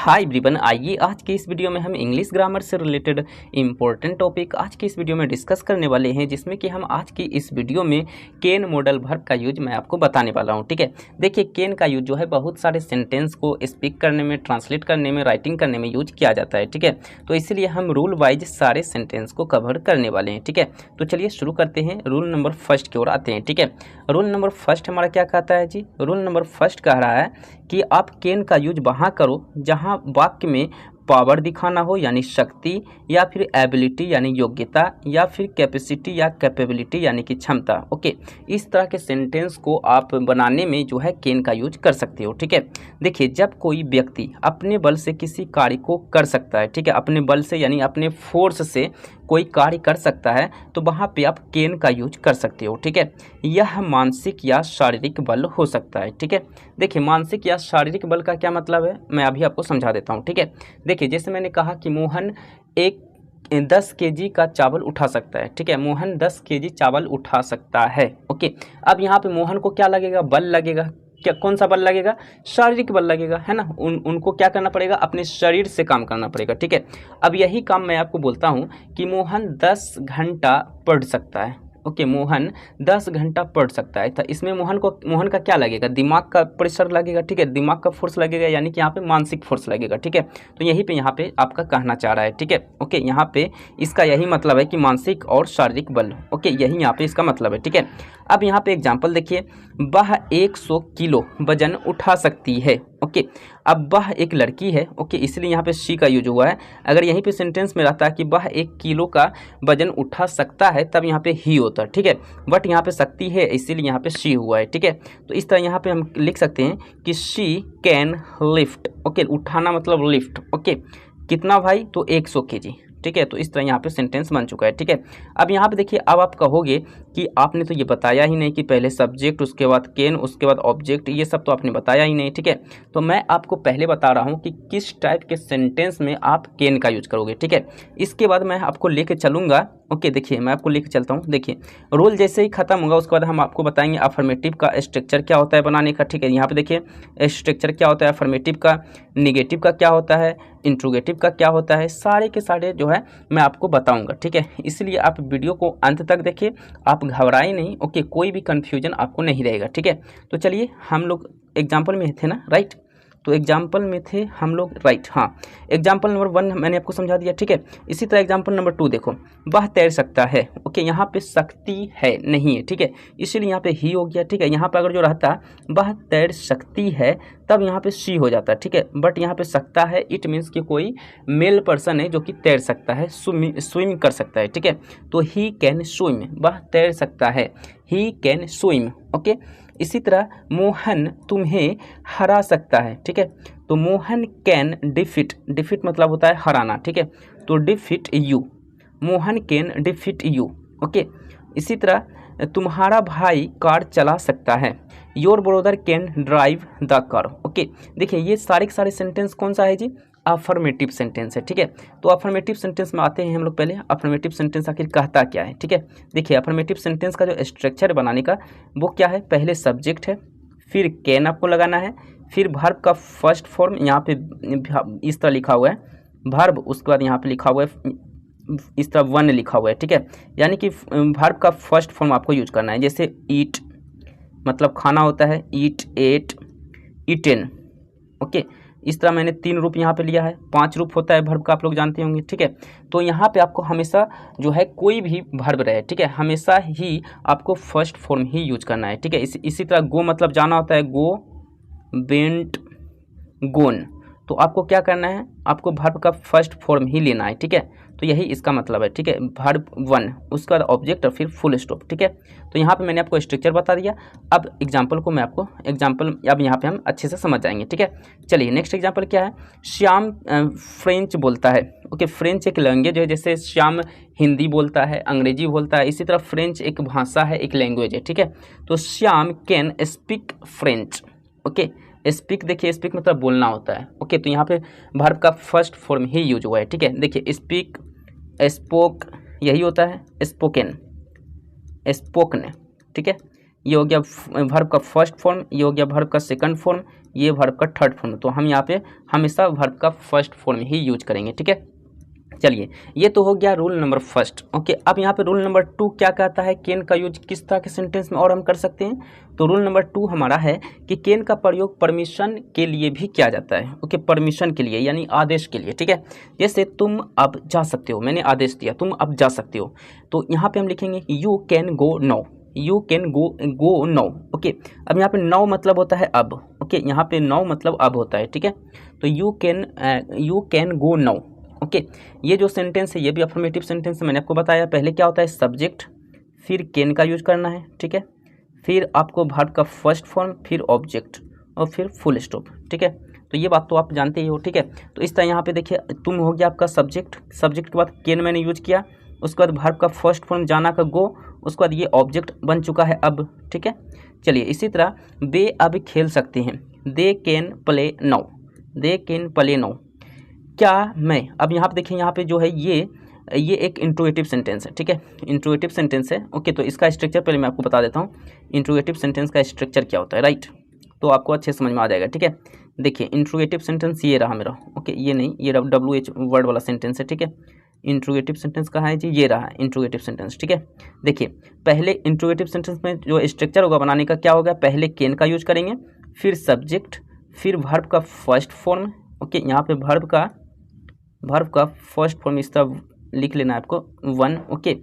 Hi everyone, आइए आज के इस वीडियो में हम इंग्लिश ग्रामर से रिलेटेड इंपॉर्टेंट टॉपिक आज की इस वीडियो में डिस्कस करने वाले हैं, जिसमें कि हम आज की इस वीडियो में कैन मॉडल वर्ब का यूज मैं आपको बताने वाला हूं। ठीक है, देखिए कैन का यूज जो है बहुत सारे सेंटेंस को स्पीक करने में, ट्रांसलेट करने में, राइटिंग करने में यूज किया जाता है। ठीक है, तो इसीलिए हम रूल वाइज सारे सेंटेंस को कवर करने वाले हैं। ठीक है, तो चलिए शुरू करते हैं, रूल नंबर फर्स्ट की ओर आते हैं। ठीक है, रूल नंबर फर्स्ट हमारा क्या कहता है जी? रूल नंबर फर्स्ट कह रहा है कि आप कैन का यूज वहाँ करो जहाँ वाक्य में पावर दिखाना हो, यानी शक्ति, या फिर एबिलिटी यानी योग्यता, या फिर कैपेसिटी या कैपेबिलिटी यानी कि क्षमता। ओके, इस तरह के सेंटेंस को आप बनाने में जो है कैन का यूज कर सकते हो। ठीक है, देखिए जब कोई व्यक्ति अपने बल से किसी कार्य को कर सकता है, ठीक है, अपने बल से यानी अपने फोर्स से कोई कार्य कर सकता है, तो वहाँ पे आप कैन का यूज कर सकते हो। ठीक है, यह मानसिक या शारीरिक बल हो सकता है। ठीक है, देखिए मानसिक या शारीरिक बल का क्या मतलब है, मैं अभी आपको समझा देता हूँ। ठीक है, देखिए जैसे मैंने कहा कि मोहन 10 केजी का चावल उठा सकता है। ठीक है, मोहन 10 केजी चावल उठा सकता है। ओके, अब यहाँ पे मोहन को क्या लगेगा? बल लगेगा। क्या, कौन सा बल लगेगा? शारीरिक बल लगेगा, है ना। उनको क्या करना पड़ेगा? अपने शरीर से काम करना पड़ेगा। ठीक है, अब यही काम मैं आपको बोलता हूँ कि मोहन 10 घंटा पढ़ सकता है। ओके, मोहन 10 घंटा पढ़ सकता है, तो इसमें मोहन का क्या लगेगा? दिमाग का प्रेशर लगेगा। ठीक है, दिमाग का फोर्स लगेगा, यानी कि यहाँ पे मानसिक फोर्स लगेगा। ठीक है, तो यहाँ पे आपका कहना चाह रहा है। ठीक है, ओके, यहाँ पे इसका यही मतलब है कि मानसिक और शारीरिक बल। ओके, यही यहाँ पे इसका मतलब है। ठीक है, अब यहाँ पे एग्जाम्पल देखिए, वह 100 किलो वजन उठा सकती है। ओके, अब वह एक लड़की है। ओके, इसलिए यहाँ पे शी का यूज हुआ है। अगर यहीं पे सेंटेंस में रहता है कि वह 1 किलो का वजन उठा सकता है, तब यहाँ पे ही होता है। ठीक है, बट यहाँ पे सकती है, इसीलिए यहाँ पे शी हुआ है। ठीक है, तो इस तरह यहाँ पे हम लिख सकते हैं कि शी कैन लिफ्ट। ओके, उठाना मतलब लिफ्ट। ओके, कितना भाई? तो 100 केजी। ठीक है, तो इस तरह यहाँ पे सेंटेंस बन चुका है। ठीक है, अब यहाँ पे देखिए, अब आप कहोगे कि आपने तो ये बताया ही नहीं कि पहले सब्जेक्ट, उसके बाद कैन, उसके बाद ऑब्जेक्ट, ये सब तो आपने बताया ही नहीं। ठीक है, तो मैं आपको पहले बता रहा हूँ कि किस टाइप के सेंटेंस में आप कैन का यूज करोगे। ठीक है, इसके बाद मैं आपको लेके चलूँगा। ओके, देखिए मैं आपको लेके चलता हूँ। देखिए रोल जैसे ही खत्म होगा, उसके बाद हम आपको बताएंगे अफर्मेटिव का स्ट्रक्चर क्या होता है बनाने का। ठीक है, यहाँ पे देखिए स्ट्रक्चर क्या होता है अफर्मेटिव का, निगेटिव का क्या होता है, इंट्रोगेटिव का क्या होता है, सारे के सारे जो है मैं आपको बताऊंगा। ठीक है, इसलिए आप वीडियो को अंत तक देखिए, आप घबराए नहीं। ओके, कोई भी कंफ्यूजन आपको नहीं रहेगा। ठीक है, तो चलिए हम लोग एग्जाम्पल में थे ना, राइट? तो एग्जाम्पल में थे हम लोग, राइट। हाँ, एग्जाम्पल नंबर 1 मैंने आपको समझा दिया। ठीक है, इसी तरह एग्जाम्पल नंबर 2 देखो, वह तैर सकता है। ओके, यहाँ पे शक्ति है नहीं है। ठीक है, इसीलिए यहाँ पे ही हो गया। ठीक है, यहाँ पे अगर जो रहता वह तैर सकती है, तब यहाँ पे शी हो जाता है। ठीक है, बट यहाँ पे सकता है, इट मीन्स कि कोई मेल पर्सन है जो कि तैर सकता है, स्विम कर सकता है। ठीक है, तो ही कैन स्विम, वह तैर सकता है, ही कैन स्विम। ओके, इसी तरह मोहन तुम्हें हरा सकता है। ठीक है, तो मोहन कैन डिफीट, डिफीट मतलब होता है हराना। ठीक है, तो defeat you, Mohan can defeat you. Okay, इसी तरह तुम्हारा भाई कार चला सकता है, your brother can drive the car. Okay, देखिए ये सारे के सारे सेंटेंस कौन सा है जी? अफर्मेटिव सेंटेंस है। ठीक है, तो अफर्मेटिव सेंटेंस में आते हैं हम लोग पहले। अफर्मेटिव सेंटेंस आखिर कहता क्या है? ठीक है, देखिए अफर्मेटिव सेंटेंस का जो स्ट्रक्चर बनाने का वो क्या है, पहले सब्जेक्ट है, फिर कैन आपको लगाना है, फिर वर्ब का फर्स्ट फॉर्म यहाँ पे इस तरह लिखा हुआ है वर्ब, उसके बाद यहाँ पे लिखा हुआ है इस तरह 1 लिखा हुआ है। ठीक है, यानी कि वर्ब का फर्स्ट फॉर्म आपको यूज करना है। जैसे ईट मतलब खाना होता है, ईट, एट, ईटेन। ओके, इस तरह मैंने 3 रूप यहाँ पे लिया है। 5 रूप होता है वर्ब का, आप लोग जानते होंगे। ठीक है, तो यहाँ पे आपको हमेशा जो है कोई भी वर्ब रहे, ठीक है, हमेशा ही आपको फर्स्ट फॉर्म ही यूज करना है। ठीक है, इसी तरह गो मतलब जाना होता है, गो, वेंट, गोन, तो आपको क्या करना है, आपको वर्ब का फर्स्ट फॉर्म ही लेना है। ठीक है, तो यही इसका मतलब है। ठीक है, वर्ब 1, उसके बाद ऑब्जेक्ट और फिर फुल स्टॉप। ठीक है, तो यहाँ पे मैंने आपको स्ट्रक्चर बता दिया। अब एग्जाम्पल को मैं आपको अब यहाँ पे हम अच्छे से समझ जाएंगे। ठीक है, चलिए नेक्स्ट एग्जाम्पल क्या है? श्याम फ्रेंच बोलता है। ओके, फ्रेंच एक लैंग्वेज है, जैसे श्याम हिंदी बोलता है, अंग्रेजी बोलता है, इसी तरह फ्रेंच एक भाषा है, एक लैंग्वेज है। ठीक है, तो Shyam can speak French. Okay, speak, देखिए स्पीक मतलब बोलना होता है। ओके, तो यहाँ पे वर्ब का फर्स्ट फॉर्म ही यूज हुआ है। ठीक है, देखिए स्पीक, स्पोक यही होता है, स्पोकन, स्पोकन। ठीक है, ये हो गया वर्ब का फर्स्ट फॉर्म, ये हो गया वर्ब का सेकंड फॉर्म, ये वर्ब का थर्ड फॉर्म, तो हम यहाँ पे हमेशा वर्ब का फर्स्ट फॉर्म ही यूज करेंगे, ठीक है। चलिए, ये तो हो गया रूल नंबर फर्स्ट। ओके, अब यहाँ पे रूल नंबर 2 क्या कहता है, कैन का यूज किस तरह के सेंटेंस में और हम कर सकते हैं। तो रूल नंबर 2 हमारा है कि कैन का प्रयोग परमिशन के लिए भी किया जाता है। ओके, परमिशन के लिए यानी आदेश के लिए, ठीक है। जैसे तुम अब जा सकते हो, मैंने आदेश दिया तुम अब जा सकते हो, तो यहाँ पे हम लिखेंगे you can go now, you can go now. Okay, अब यहाँ पे नाउ मतलब होता है अब। ओके, यहाँ पे नाउ मतलब अब होता है, ठीक है। तो you can go now. Okay, ये जो सेंटेंस है ये भी अफर्मेटिव सेंटेंस है। मैंने आपको बताया पहले क्या होता है, सब्जेक्ट, फिर कैन का यूज करना है, ठीक है, फिर आपको वर्ब का फर्स्ट फॉर्म, फिर ऑब्जेक्ट और फिर फुल स्टॉप, ठीक है। तो ये बात तो आप जानते ही हो, ठीक है। तो इस तरह यहाँ पे देखिए, तुम हो गया आपका सब्जेक्ट, सब्जेक्ट के बाद कैन मैंने यूज किया, उसके बाद वर्ब का फर्स्ट फॉर्म जाना का गो, उसके बाद ये ऑब्जेक्ट बन चुका है अब, ठीक है। चलिए, इसी तरह वे अब खेल सकते हैं, they can play now, they can play now. क्या मैं, अब यहाँ पे देखिए, यहाँ पे जो है ये एक इंट्रोगेटिव सेंटेंस है, ठीक है, इंट्रोगेटिव सेंटेंस है। ओके, तो इसका स्ट्रक्चर पहले मैं आपको बता देता हूँ, इंट्रोगेटिव सेंटेंस का स्ट्रक्चर क्या होता है, राइट, तो आपको अच्छे समझ में आ जाएगा, ठीक है। देखिए, इंट्रोगेटिव सेंटेंस ये रहा मेरा। ओके, ये नहीं, ये WH वर्ड वाला सेंटेंस है, ठीक है। इंट्रोगेटिव सेंटेंस कहाँ है जी, ये रहा इंट्रोगेटिव सेंटेंस, ठीक है। देखिए, पहले इंट्रोगेटिव सेंटेंस में जो स्ट्रक्चर होगा बनाने का, क्या होगा, पहले कैन का यूज करेंगे, फिर सब्जेक्ट, फिर वर्ब का फर्स्ट फॉर्म। ओके, यहाँ पे वर्ब का फर्स्ट फॉर्म इस तरह लिख लेना है आपको, 1। ओके,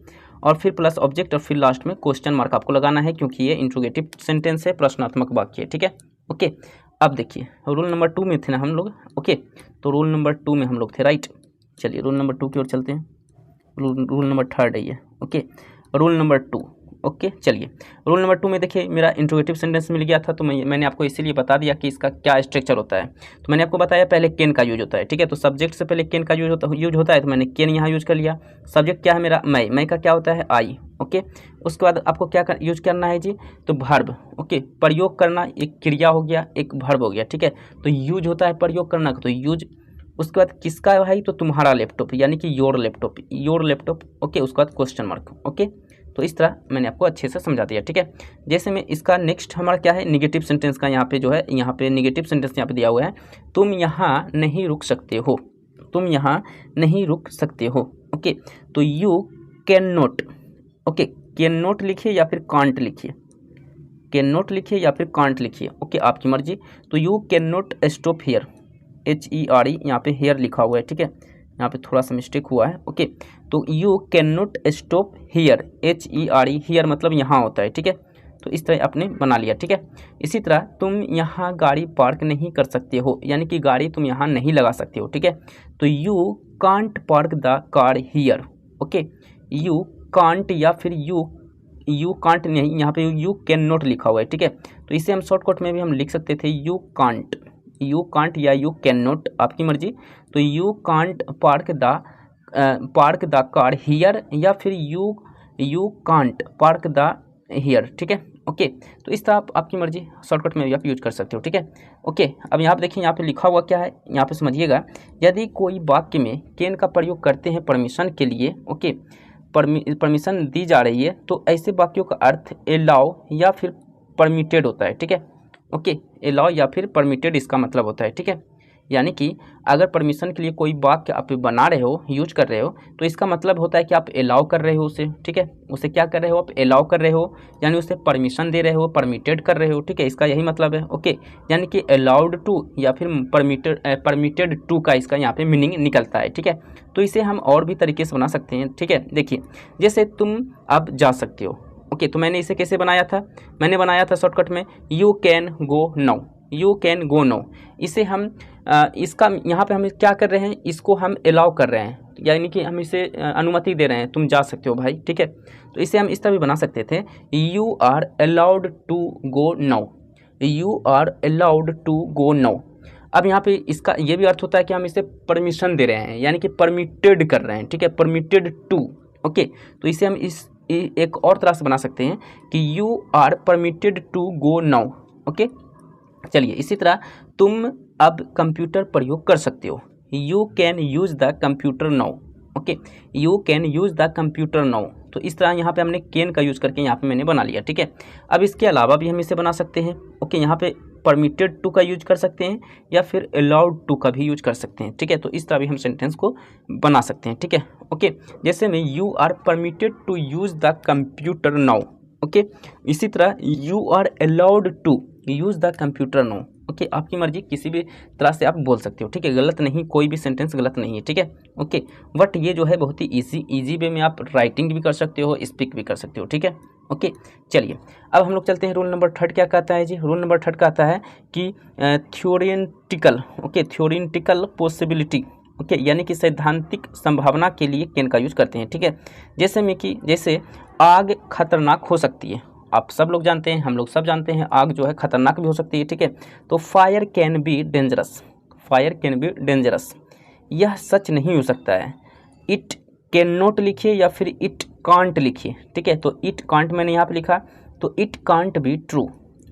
और फिर प्लस ऑब्जेक्ट और फिर लास्ट में क्वेश्चन मार्क आपको लगाना है, क्योंकि ये इंट्रोगेटिव सेंटेंस है, प्रश्नात्मक वाक्य है, ठीक है। ओके, अब देखिए, रूल नंबर 2 में थे ना हम लोग। ओके, तो रूल नंबर 2 में हम लोग थे, राइट। चलिए, रूल नंबर 2 की ओर चलते हैं। रूल नंबर 3 है ये। Okay, rule number 2। ओके, चलिए, रूल नंबर 2 में देखिए मेरा इंट्रोगेटिव सेंटेंस मिल गया था, तो मैंने आपको इसीलिए बता दिया कि इसका क्या स्ट्रक्चर होता है। तो मैंने आपको बताया पहले कैन का यूज होता है, ठीक है। तो सब्जेक्ट से पहले कैन का यूज होता है, तो मैंने कैन यहाँ यूज कर लिया। सब्जेक्ट क्या है मेरा, मैं का क्या होता है, आई। ओके, उसके बाद आपको क्या यूज करना है जी, तो वर्ब। ओके, प्रयोग करना एक क्रिया हो गया, एक वर्ब हो गया, ठीक है। तो यूज होता है प्रयोग करना का, तो यूज। उसके बाद किसका है भाई, तो तुम्हारा लैपटॉप, यानी कि योर लैपटॉप। ओके, उसके बाद क्वेश्चन मार्क। ओके, तो इस तरह मैंने आपको अच्छे से समझा दिया, ठीक है। जैसे में इसका नेक्स्ट हमारा क्या है, निगेटिव सेंटेंस का यहाँ पे जो है, यहाँ पे निगेटिव सेंटेंस यहाँ पे दिया हुआ है, तुम यहाँ नहीं रुक सकते हो, तुम यहाँ नहीं रुक सकते हो। ओके, तो you can not. Okay, can not लिखिए या फिर कांट लिखिए, कैन नॉट लिखिए या फिर कांट लिखिए। ओके, आपकी मर्जी। तो you can not stop here, HERE यहाँ पे हेयर लिखा हुआ है, ठीक है, यहाँ पे थोड़ा सा मिस्टेक हुआ है। ओके, तो you can not stop here, HERE, here मतलब यहाँ होता है, ठीक है। तो इस तरह आपने बना लिया, ठीक है। इसी तरह तुम यहाँ गाड़ी पार्क नहीं कर सकते हो, यानी कि गाड़ी तुम यहाँ नहीं लगा सकते हो, ठीक है। तो you can't park the car here. Okay, you can't या फिर यू कांट नहीं, यहाँ पे यू कैन नॉट लिखा हुआ है, ठीक है। तो इसे हम शॉर्टकट में भी हम लिख सकते थे, यू कांट या यू कैन नॉट, आपकी मर्जी। तो you can't park the car here, या फिर you can't park the here, ठीक है। ओके, तो इस तरह आपकी मर्जी, शॉर्टकट में भी आप यूज कर सकते हो, ठीक है। ओके, अब यहाँ पे देखिए, यहाँ पे लिखा हुआ क्या है, यहाँ पे समझिएगा। यदि कोई वाक्य में कैन का प्रयोग करते हैं परमिशन के लिए, ओके, परमिशन दी जा रही है, तो ऐसे वाक्यों का अर्थ एलाउ या फिर परमिटेड होता है, ठीक है। ओके, एलाउ या फिर परमिटेड इसका मतलब होता है, ठीक है। यानी कि अगर परमिशन के लिए कोई वाक्य आप बना रहे हो, यूज कर रहे हो, तो इसका मतलब होता है कि आप एलाउ कर रहे हो उसे, ठीक है। उसे क्या कर रहे हो, आप एलाउ कर रहे हो, यानी उसे परमिशन दे रहे हो, परमिटेड कर रहे हो, ठीक है, इसका यही मतलब है। ओके, यानी कि अलाउड टू या फिर परमिटेड टू का इसका यहाँ पे मीनिंग निकलता है, ठीक है। तो इसे हम और भी तरीके से बना सकते हैं, ठीक है। देखिए, जैसे तुम अब जा सकते हो। ओके, तो मैंने इसे कैसे बनाया था, मैंने बनाया था शॉर्टकट में, you can go now, you can go now. इसे हम इसका यहाँ पे हम क्या कर रहे हैं, इसको हम अलाउ कर रहे हैं, यानी कि हम इसे अनुमति दे रहे हैं, तुम जा सकते हो भाई, ठीक है। तो इसे हम इस तरह भी बना सकते थे, you are allowed to go now, you are allowed to go now. अब यहाँ पे इसका ये भी अर्थ होता है कि हम इसे परमिशन दे रहे हैं, यानी कि परमिटेड कर रहे हैं, ठीक है, परमिटेड टू। ओके, तो इसे हम एक और तरह से बना सकते हैं कि you are permitted to go now. Okay, चलिए, इसी तरह तुम अब कंप्यूटर प्रयोग कर सकते हो, you can use the computer now. Okay, you can use the computer now. तो इस तरह यहाँ पे हमने कैन का यूज़ करके यहाँ पे मैंने बना लिया, ठीक है। अब इसके अलावा भी हम इसे बना सकते हैं। ओके, यहाँ पे परमिटेड टू का यूज कर सकते हैं या फिर अलाउड टू का भी यूज कर सकते हैं, ठीक है। तो इस तरह भी हम सेंटेंस को बना सकते हैं, ठीक है। ओके, जैसे में you are permitted to use the computer now. Okay, इसी तरह you are allowed to use the computer now. Okay, आपकी मर्जी, किसी भी तरह से आप बोल सकते हो, ठीक है। गलत नहीं, कोई भी सेंटेंस गलत नहीं है, ठीक है। ओके, बट ये जो है बहुत ही इजी वे में आप राइटिंग भी कर सकते हो, स्पीक भी कर सकते हो, ठीक है। ओके, चलिए अब हम लोग चलते हैं रूल नंबर 3 क्या कहता है जी। रूल नंबर 3 कहता है कि theoretical, okay, theoretical possibility, okay, यानी कि सैद्धांतिक संभावना के लिए कैन का यूज करते हैं, ठीक है। जैसे आग खतरनाक हो सकती है, आप सब लोग जानते हैं, हम लोग सब जानते हैं, आग जो है खतरनाक भी हो सकती है, ठीक है। तो fire can be dangerous, fire can be dangerous, यह सच नहीं हो सकता है। इट कैन नॉट लिखिए या फिर इट कांट लिखिए, ठीक है। तो इट कांट मैंने यहाँ पे लिखा, तो it can't be true.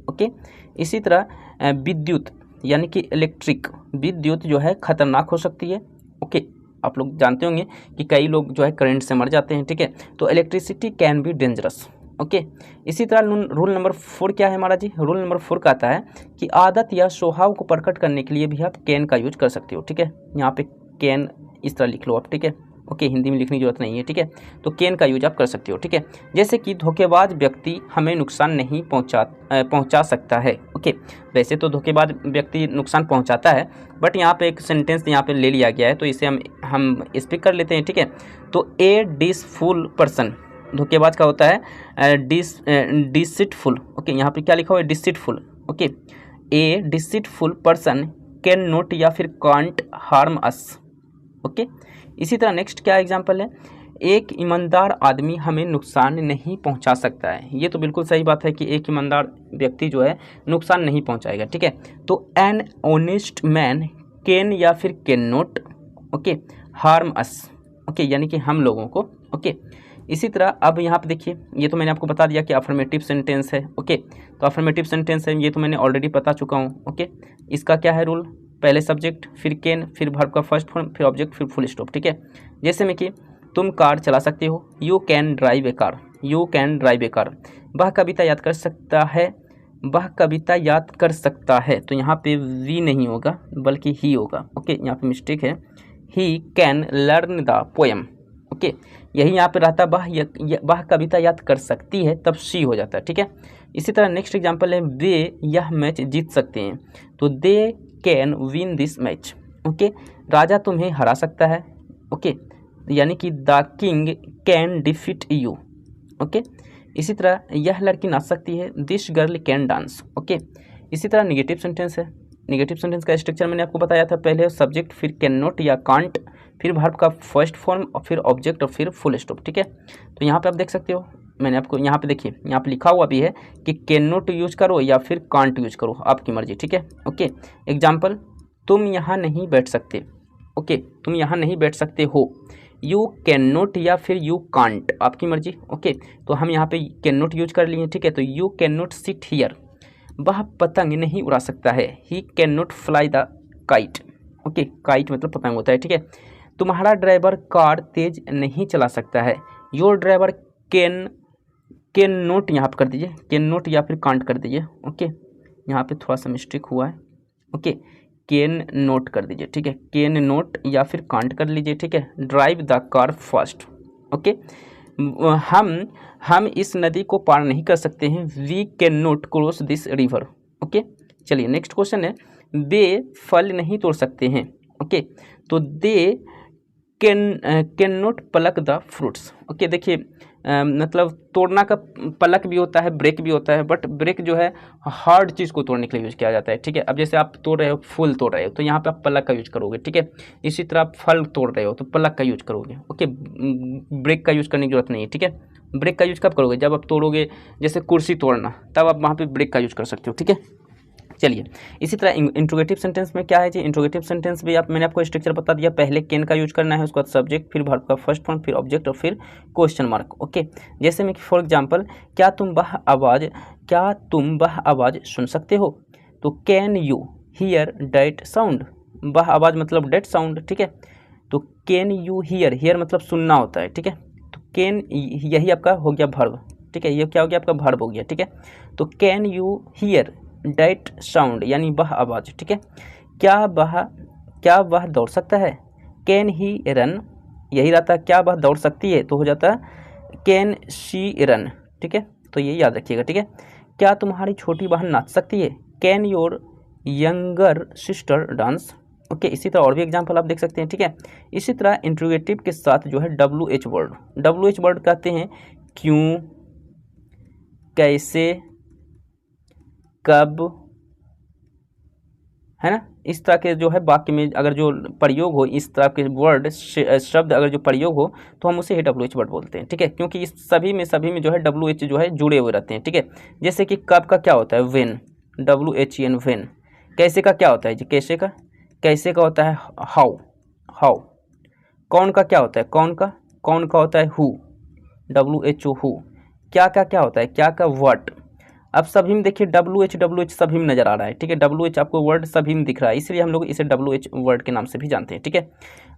Okay, इसी तरह विद्युत यानी कि इलेक्ट्रिक, विद्युत जो है खतरनाक हो सकती है। ओके, आप लोग जानते होंगे कि कई लोग जो है करंट से मर जाते हैं, ठीक है। तो electricity can be dangerous. Okay, इसी तरह रूल नंबर 4 क्या है हमारा जी। रूल नंबर 4 कहता है कि आदत या स्वभाव को प्रकट करने के लिए भी आप कैन का यूज कर सकते हो, ठीक है। यहाँ पे कैन इस तरह लिख लो आप, ठीक है। ओके, हिंदी में लिखने की जरूरत नहीं है, ठीक है। तो कैन का यूज आप कर सकते हो, ठीक है। जैसे कि धोखेबाज व्यक्ति हमें नुकसान नहीं पहुंचा सकता है। ओके, वैसे तो धोखेबाज व्यक्ति नुकसान पहुंचाता है, बट यहाँ पे एक सेंटेंस यहाँ पे ले लिया गया है, तो इसे हम स्पीक कर लेते हैं, ठीक है। तो ए डिसफुल पर्सन, धोखेबाज का होता है डिसिटफुल। ओके, यहाँ पे क्या लिखा हुआ है, deceitful. Okay, a deceitful person can not या फिर कांट हार्म अस। ओके, इसी तरह नेक्स्ट क्या एग्जांपल है, एक ईमानदार आदमी हमें नुकसान नहीं पहुंचा सकता है। ये तो बिल्कुल सही बात है कि एक ईमानदार व्यक्ति जो है नुकसान नहीं पहुंचाएगा, ठीक है। तो एन ऑनेस्ट मैन कैन या फिर can not, okay, harm us, okay, यानी कि हम लोगों को। ओके, इसी तरह अब यहाँ पे देखिए, ये तो मैंने आपको बता दिया कि अफर्मेटिव सेंटेंस है। ओके, तो अफर्मेटिव सेंटेंस है, ये तो मैंने ऑलरेडी बता चुका हूँ। ओके, इसका क्या है रूल, पहले सब्जेक्ट, फिर कैन, फिर वर्ब का फर्स्ट फॉर्म, फिर ऑब्जेक्ट, फिर फुल स्टॉप, ठीक है। जैसे में कि तुम कार चला सकते हो, you can drive A car, you can drive A car. वह कविता याद कर सकता है, वह कविता याद कर सकता है, तो यहाँ पे वी नहीं होगा बल्कि ही होगा। ओके, यहाँ पे मिस्टेक है, he can learn the poem. Okay, यही यहाँ पे रहता वह कविता याद कर सकती है, तब सी हो जाता है, ठीक है। इसी तरह नेक्स्ट एग्जांपल है, वे यह मैच जीत सकते हैं, तो they can win this match. Okay, राजा तुम्हें हरा सकता है। ओके, यानी कि the king can defeat you. Okay, इसी तरह यह लड़की नाच सकती है, this girl can dance. Okay, इसी तरह निगेटिव सेंटेंस है, निगेटिव सेंटेंस का स्ट्रक्चर मैंने आपको बताया था, पहले सब्जेक्ट, फिर कैन नॉट या कांट, फिर वर्ब का फर्स्ट फॉर्म और फिर ऑब्जेक्ट और फिर फुल स्टॉप, ठीक है। तो यहाँ पे आप देख सकते हो, मैंने आपको यहाँ पे देखिए, यहाँ पे लिखा हुआ भी है कि कैन नॉट यूज करो या फिर कांट यूज करो, आपकी मर्जी, ठीक है। ओके, एग्जाम्पल, तुम यहाँ नहीं बैठ सकते। ओके, तुम यहाँ नहीं बैठ सकते हो, यू कैन नॉट या फिर यू कांट, आपकी मर्जी। ओके, तो हम यहाँ पे कैन नॉट यूज कर लिए, ठीक है। तो you can not sit here, वह पतंग नहीं उड़ा सकता है, he can not fly the kite. Okay, kite मतलब पतंग होता है, ठीक है। तुम्हारा ड्राइवर कार तेज नहीं चला सकता है, योर ड्राइवर कैन नॉट, यहाँ पर कर दीजिए कैन नॉट या फिर कांट कर दीजिए। ओके, यहाँ पे थोड़ा सा मिस्टेक हुआ है। ओके, कैन नॉट कर दीजिए, ठीक है, कैन नॉट या फिर कांट कर लीजिए, ठीक है। Drive the car fast. Okay, हम इस नदी को पार नहीं कर सकते हैं, we can not cross this river. Okay, चलिए नेक्स्ट क्वेश्चन है, वे फल नहीं तोड़ सकते हैं। ओके, तो they can not pluck the fruits. Okay, देखिए मतलब तोड़ना का पलक भी होता है, ब्रेक भी होता है, बट ब्रेक जो है हार्ड चीज़ को तोड़ने के लिए यूज़ किया जाता है, ठीक है। अब जैसे आप तोड़ रहे हो, फूल तोड़ रहे हो, तो यहाँ पे आप पलक का यूज करोगे, ठीक है। इसी तरह आप फल तोड़ रहे हो तो पलक का यूज करोगे। ओके, ब्रेक का यूज करने की जरूरत नहीं है, ठीक है। ब्रेक का यूज कब करोगे, जब आप तोड़ोगे, जैसे कुर्सी तोड़ना, तब आप वहाँ पे ब्रेक का यूज कर सकते हो, ठीक है। चलिए, इसी तरह इंट्रोगेटिव सेंटेंस में क्या है जी, इंट्रोगेटिव सेंटेंस भी मैंने आपको स्ट्रक्चर बता दिया, पहले कैन का यूज करना है, उसके बाद सब्जेक्ट, फिर वर्ब का फर्स्ट फॉर्म, फिर ऑब्जेक्ट और फिर क्वेश्चन मार्क। ओके, जैसे में फॉर एग्जांपल, क्या तुम वह आवाज़ सुन सकते हो, तो can you here that sound, वह आवाज़ मतलब डैट साउंड, ठीक है। तो कैन यू हियर मतलब सुनना होता है, ठीक है। तो कैन, यही आपका हो गया वर्ब, ठीक है, ये क्या हो गया आपका वर्ब हो गया, ठीक है। तो can you here that sound यानी वह आवाज़, ठीक है। क्या वह दौड़ सकता है, कैन ही रन, यही रहता है, क्या वह दौड़ सकती है तो हो जाता है कैन शी रन, ठीक है। तो ये याद रखिएगा, ठीक है। क्या तुम्हारी छोटी बहन नाच सकती है, can your younger sister dance, okay. इसी तरह और भी एग्जाम्पल आप देख सकते हैं, ठीक है। इसी तरह इंट्रोगेटिव के साथ जो है WH वर्ड कहते हैं क्यों, कैसे, कब, है ना। इस तरह के जो है वाक्य में अगर जो प्रयोग हो, इस तरह के वर्ड शब्द अगर जो प्रयोग हो तो हम उसे WH वर्ड बोलते हैं, ठीक है। क्योंकि इस सभी में जो है WH जो है जुड़े हुए रहते हैं, ठीक है। जैसे कि कब का क्या होता है व्हेन, WHEN व्हेन। कैसे का क्या होता है जी, कैसे का होता है हाउ। कौन का क्या होता है, कौन का होता है हु, WHO हु। क्या होता है, क्या का व्हाट। अब सभी में देखिए WH सभी में नजर आ रहा है, ठीक है। WH आपको वर्ड सभी में दिख रहा है, इसलिए हम लोग इसे WH वर्ड के नाम से भी जानते हैं, ठीक है।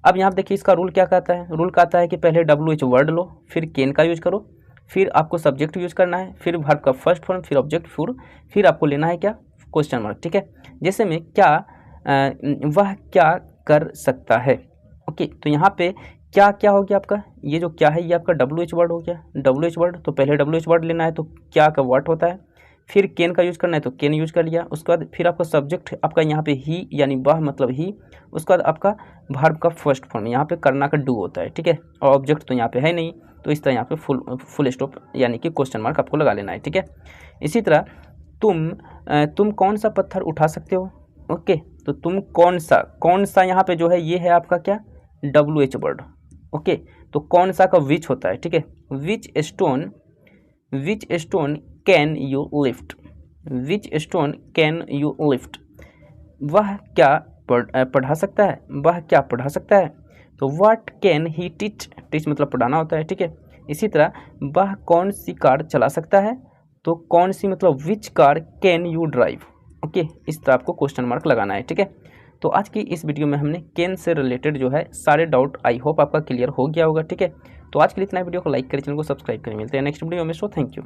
अब यहाँ देखिए इसका रूल क्या कहता है, रूल कहता है कि पहले WH वर्ड लो, फिर कैन का यूज करो, फिर आपको सब्जेक्ट यूज करना है, फिर वर्ब का फर्स्ट फॉर्म, फिर ऑब्जेक्ट, फिर आपको लेना है क्या, क्वेश्चन मार्क, ठीक है। जैसे में वह क्या कर सकता है, ओके। तो यहाँ पे क्या हो गया आपका, ये जो क्या है ये आपका WH वर्ड हो गया, WH वर्ड। तो पहले WH वर्ड लेना है तो क्या का व्हाट होता है, फिर कैन का यूज़ करना है तो कैन यूज कर लिया, उसके बाद फिर आपका सब्जेक्ट आपका यहाँ पे ही यानी वह मतलब ही, उसके बाद आपका वर्ब का फर्स्ट फॉर्म, यहाँ पे करना का डू होता है, ठीक है। और ऑब्जेक्ट तो यहाँ पे है नहीं, तो इस तरह यहाँ पे फुल स्टॉप यानी कि क्वेश्चन मार्क आपको लगा लेना है, ठीक है। इसी तरह तुम कौन सा पत्थर उठा सकते हो, ओके। तो तुम कौन सा यहाँ पे जो है ये है आपका क्या WH वर्ड, ओके। तो कौन सा का विच होता है, ठीक है। Which stone can you lift, which stone can you lift. वह क्या पढ़ा सकता है, वह क्या पढ़ा सकता है। तो व्हाट कैन ही टीच मतलब पढ़ाना होता है, ठीक है। इसी तरह वह कौन सी कार चला सकता है, तो कौन सी मतलब which car can you drive, okay. इस तरह आपको क्वेश्चन मार्क लगाना है, ठीक है। तो आज की इस वीडियो में हमने कैन से रिलेटेड जो है सारे डाउट आई होप आपका क्लियर हो गया होगा, ठीक है। तो आज के लिए इतना, वीडियो को लाइक करें, चैनल को सब्सक्राइब करें। मिलते हैं नेक्स्ट वीडियो में। So thank you.